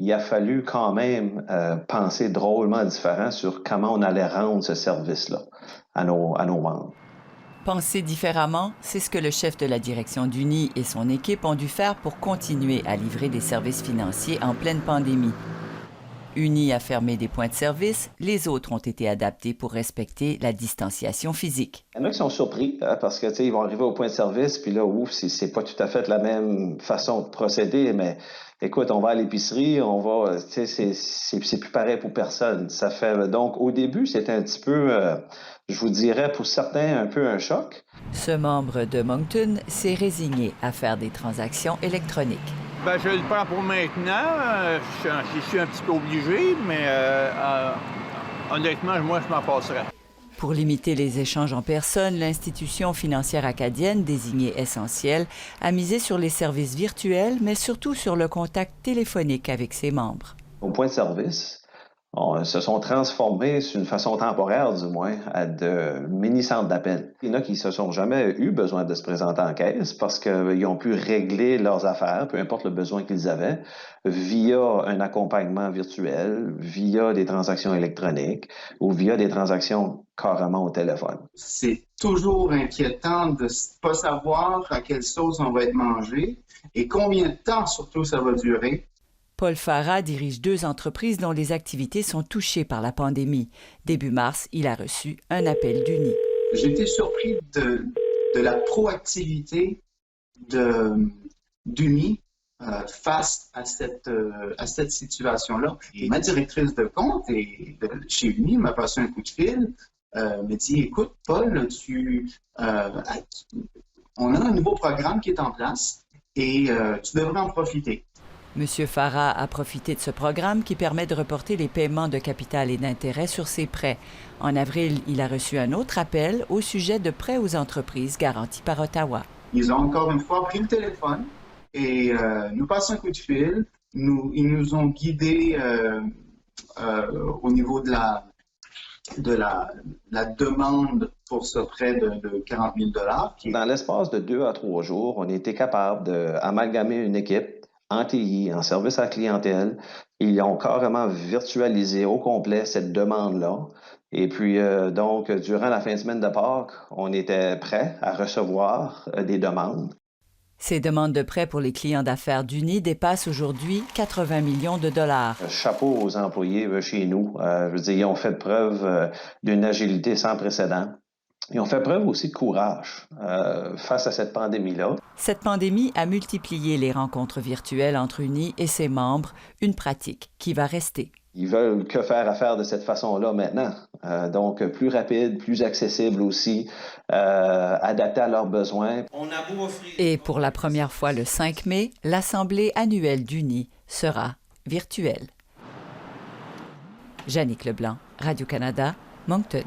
il a fallu quand même penser drôlement différent sur comment on allait rendre ce service-là à nos membres. Penser différemment, c'est ce que le chef de la direction d'Uni et son équipe ont dû faire pour continuer à livrer des services financiers en pleine pandémie. Uni a fermé des points de service, les autres ont été adaptés pour respecter la distanciation physique. Il y en a qui sont surpris parce que ils vont arriver au point de service, puis là, ouf, c'est pas tout à fait la même façon de procéder, mais écoute, on va à l'épicerie, on va, c'est plus pareil pour personne. Ça fait donc au début, c'était un petit peu, je vous dirais, pour certains, un peu un choc. Ce membre de Moncton s'est résigné à faire des transactions électroniques. Bien, je le prends pour maintenant. Je suis un petit peu obligé, mais honnêtement, moi, je m'en passerais. Pour limiter les échanges en personne, l'institution financière acadienne, désignée essentielle, a misé sur les services virtuels, mais surtout sur le contact téléphonique avec ses membres. Au point de service, se sont transformés, d'une façon temporaire du moins, à de mini-centres d'appel. Il y en a qui se sont jamais eu besoin de se présenter en caisse parce qu'ils ont pu régler leurs affaires, peu importe le besoin qu'ils avaient, via un accompagnement virtuel, via des transactions électroniques ou via des transactions carrément au téléphone. C'est toujours inquiétant de ne pas savoir à quelle sauce on va être mangé et combien de temps surtout ça va durer. Paul Farah dirige 2 entreprises dont les activités sont touchées par la pandémie. Début mars, il a reçu un appel d'Uni. J'ai été surpris de la proactivité d'Uni face à cette situation-là. Et ma directrice de compte chez Uni m'a passé un coup de fil, m'a dit « Écoute, Paul, on a un nouveau programme qui est en place et tu devrais en profiter. » Monsieur Farah a profité de ce programme qui permet de reporter les paiements de capital et d'intérêt sur ses prêts. En avril, il a reçu un autre appel au sujet de prêts aux entreprises garantis par Ottawa. Ils ont encore une fois pris le téléphone et nous passent un coup de fil. Ils nous ont guidés au niveau de la demande pour ce prêt de 40 000 $. Dans l'espace de 2 à 3 jours, on a été capable d'amalgamer une équipe en TI, en service à la clientèle. Ils ont carrément virtualisé au complet cette demande-là. Et puis, donc, durant la fin de semaine de Pâques, on était prêt à recevoir des demandes. Ces demandes de prêts pour les clients d'affaires d'Uni dépassent aujourd'hui 80 millions de dollars. Chapeau aux employés chez nous. Je veux dire, ils ont fait preuve d'une agilité sans précédent. Ils ont fait preuve aussi de courage face à cette pandémie-là. Cette pandémie a multiplié les rencontres virtuelles entre Uni et ses membres, une pratique qui va rester. Ils veulent que faire affaire de cette façon-là maintenant. Donc, plus rapide, plus accessible aussi, adapté à leurs besoins. Et pour la première fois le 5 mai, l'Assemblée annuelle d'Uni sera virtuelle. Jannick Leblanc, Radio-Canada, Moncton.